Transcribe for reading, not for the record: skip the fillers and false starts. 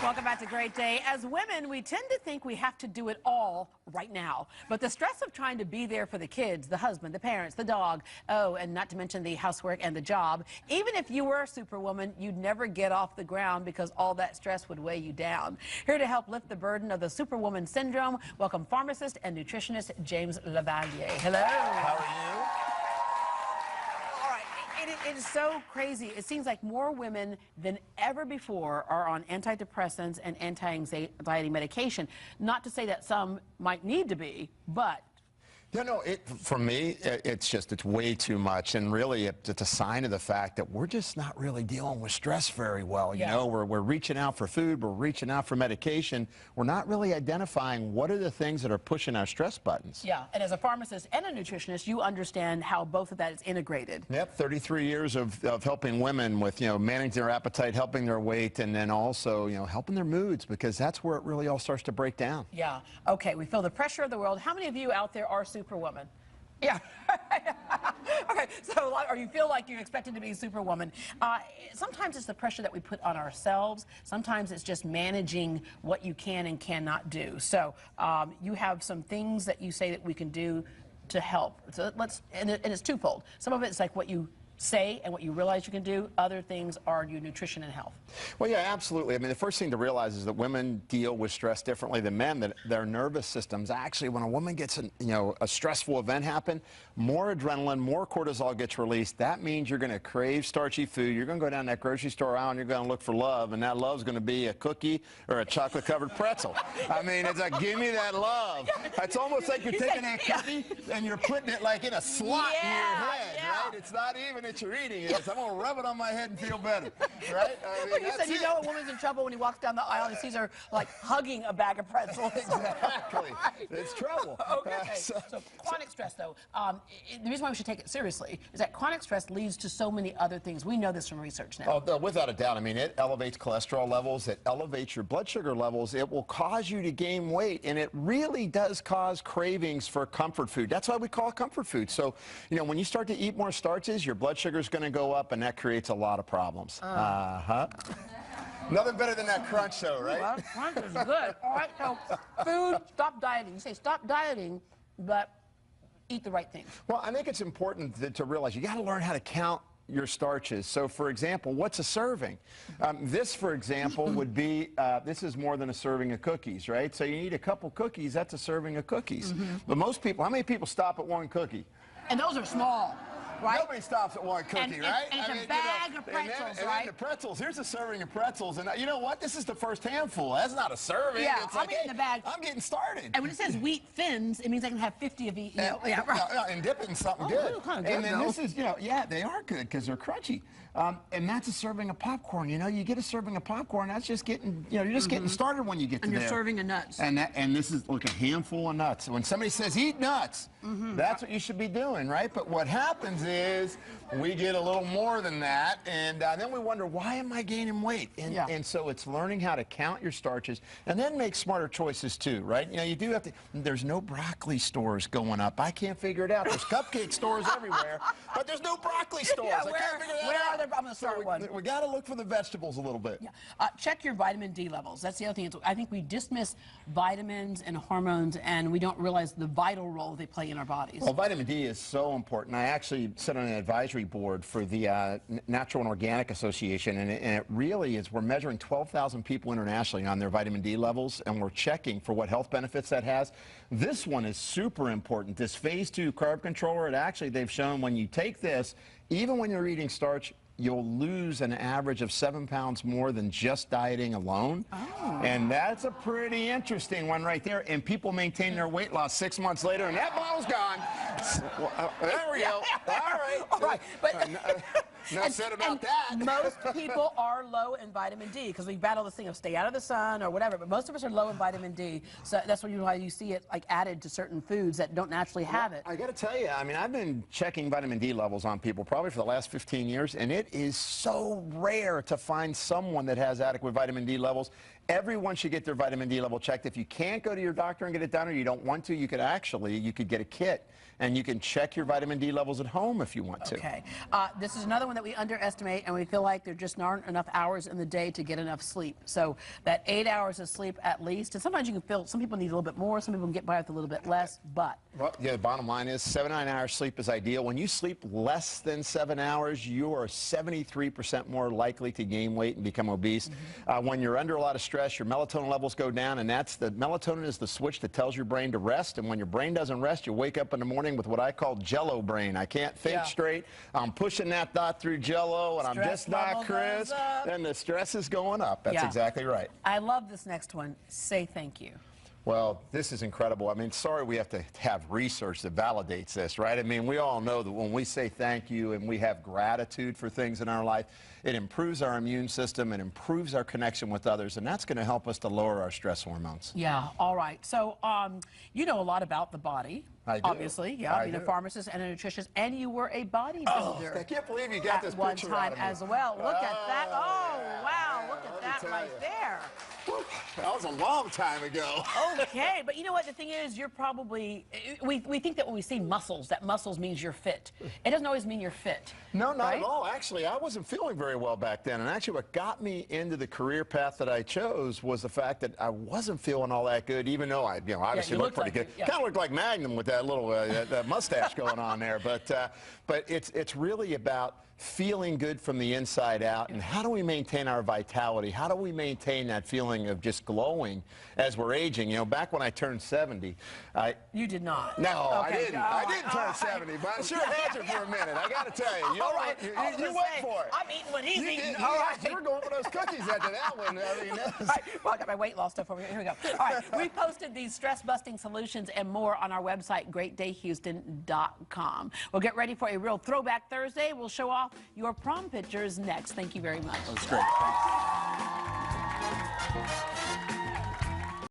Welcome back to Great Day. As women, we tend to think we have to do it all right now. But the stress of trying to be there for the kids, the husband, the parents, the dog, oh, and not to mention the housework and the job, even if you were a superwoman, you'd never get off the ground because all that stress would weigh you down. Here to help lift the burden of the superwoman syndrome, welcome pharmacist and nutritionist James LaValle. Hello. How are you? It is so crazy. It seems like more women than ever before are on antidepressants and anti-anxiety medication. Not to say that some might need to be, but... For me, it's way too much, and really it's a sign of the fact that we're just not really dealing with stress very well. You know, we're reaching out for food, we're reaching out for medication. We're not really identifying what are the things that are pushing our stress buttons. Yeah, and as a pharmacist and a nutritionist, you understand how both of that is integrated. Yep, 33 years of helping women with, managing their appetite, helping their weight, and then also, helping their moods, because that's where it really all starts to break down. Yeah, okay, we feel the pressure of the world. How many of you out there are Superwoman? Yeah. Okay, so or you feel like you're expected to be a superwoman. Sometimes it's the pressure that we put on ourselves. Sometimes it's just managing what you can and cannot do. So you have some things that you say that we can do to help. So and it's twofold. Some of it's like what you say and what you realize you can do. Other things are your nutrition and health. Well, yeah, absolutely. I mean, the first thing to realize is that women deal with stress differently than men, that their nervous systems actually, when a woman gets a stressful event happen, more adrenaline, more cortisol gets released. That means you're going to crave starchy food. You're going to go down that grocery store aisle and you're going to look for love, and that love's going to be a cookie or a chocolate-covered pretzel. I mean, it's like, give me that love. It's almost like you're taking that cookie and you're putting it like in a slot in your head, right? It's not even that you're eating it. I'm going to rub it on my head and feel better, right? I mean, well, you said you know a woman's in trouble when he walks down the aisle and sees her like hugging a bag of pretzels. Exactly. Right. It's trouble. Okay. So chronic stress, though, the reason why we should take it seriously is that chronic stress leads to so many other things. We know this from research now. Oh, without a doubt. I mean, it elevates cholesterol levels. It elevates your blood sugar levels. It will cause you to gain weight, and it really does cause cravings for comfort food. That's why we call it comfort food. So, when you start to eat more starches, your blood sugar is going to go up, and that creates a lot of problems. Nothing better than that crunch, though, right? Well, crunch is good. All right, so food, stop dieting. You say stop dieting, but eat the right things. Well, I think it's important to realize you got to learn how to count your starches. So, for example, what's a serving? This, for example, would be, this is more than a serving of cookies, right? So you eat a couple cookies, that's a serving of cookies. But most people, how many people stop at one cookie? And those are small. Right? Nobody stops at one cookie, right? And it's a bag of pretzels, and then the pretzels. Here's a serving of pretzels, and you know what? This is the first handful. That's not a serving. Yeah, it's I'm eating the bag. I'm getting started. And when it says wheat thins, it means I can have 50 of each. And dip it in something good. Kind of good. And then this is, yeah, they are good because they're crunchy. And that's a serving of popcorn. You get a serving of popcorn. That's just getting, you're just getting started when you get to there. And you're serving of nuts. And this is like a handful of nuts. When somebody says eat nuts, that's what you should be doing, right? But what happens is we get a little more than that, and then we wonder, why am I gaining weight? And so it's learning how to count your starches and then make smarter choices too, right? You do have to. There's no broccoli stores going up. I can't figure it out. There's cupcake stores everywhere, but there's no broccoli stores. Yeah, I can't figure that where out. are there? I'm going to start one. We got to look for the vegetables a little bit. Yeah. Check your vitamin D levels. That's the other thing. I think we dismiss vitamins and hormones, and we don't realize the vital role they play in our bodies. Well, vitamin D is so important. I actually sit on an advisory board for the Natural and Organic Association, and it really is, we're measuring 12,000 people internationally on their vitamin D levels, and we're checking for what health benefits that has. This one is super important. This phase 2 carb controller, they've shown when you take this, even when you're eating starch, you'll lose an average of 7 pounds more than just dieting alone. And that's a pretty interesting one right there. And people maintain their weight loss 6 months later, and that bottle's gone. There we go. All right. But enough said about that. Most people are low in vitamin D because we battle this thing of stay out of the sun or whatever. But most of us are low in vitamin D, so that's why you see it like added to certain foods that don't naturally have it. I got to tell you, I mean, I've been checking vitamin D levels on people probably for the last 15 years, and it is so rare to find someone that has adequate vitamin D levels. Everyone should get their vitamin D level checked. If you can't go to your doctor and get it done, or you don't want to, you could get a kit, and you can check your vitamin D levels at home if you want to. Okay. This is another one someone that we underestimate, and we feel like there just aren't enough hours in the day to get enough sleep. So that 8 hours of sleep at least, and sometimes you can feel, some people need a little bit more, some people can get by with a little bit less, but. Well, yeah, the bottom line is 7 to 9 hours sleep is ideal. When you sleep less than 7 hours, you are 73% more likely to gain weight and become obese. When you're under a lot of stress, your melatonin levels go down, and melatonin is the switch that tells your brain to rest. And when your brain doesn't rest, you wake up in the morning with what I call jello brain. I can't think straight. I'm pushing that thought through jello, and I'm just not crisp. And the stress is going up. That's exactly right. I love this next one. Say thank you. Well, this is incredible. I mean, sorry we have to have research that validates this, right? I mean, we all know that when we say thank you and we have gratitude for things in our life, it improves our immune system, it improves our connection with others, and that's going to help us to lower our stress hormones. Yeah, all right. So, you know a lot about the body. I do. Obviously, yeah. I mean, a pharmacist and a nutritionist, and you were a bodybuilder. Oh, I can't believe you got this picture one time out of me. as well. Look at that. Oh, wow. Look at that right there. That was a long time ago. Okay, but you know what? The thing is, you're probably, we think that when we see muscles, that muscles means you're fit. It doesn't always mean you're fit. No, not at all. Actually, I wasn't feeling very well back then. And actually, what got me into the career path that I chose was the fact that I wasn't feeling all that good, even though I, obviously looked pretty good. Kind of looked like Magnum with that little that mustache going on there. But it's really about feeling good from the inside out, and how do we maintain our vitality? How do we maintain that feeling of just glowing as we're aging? You know, back when I turned 70, You did not. No, I didn't. I didn't turn 70, but I sure had you for a minute. I got to tell you. You went for it. I'm eating what he's eating. You were going for those cookies after that one. I mean, all right, well, I got my weight loss stuff over here. Here we go. All right, we posted these stress-busting solutions and more on our website, greatdayhouston.com. We'll get ready for a real Throwback Thursday. We'll show off your prom pictures next. Thank you very much. That was great. Thanks.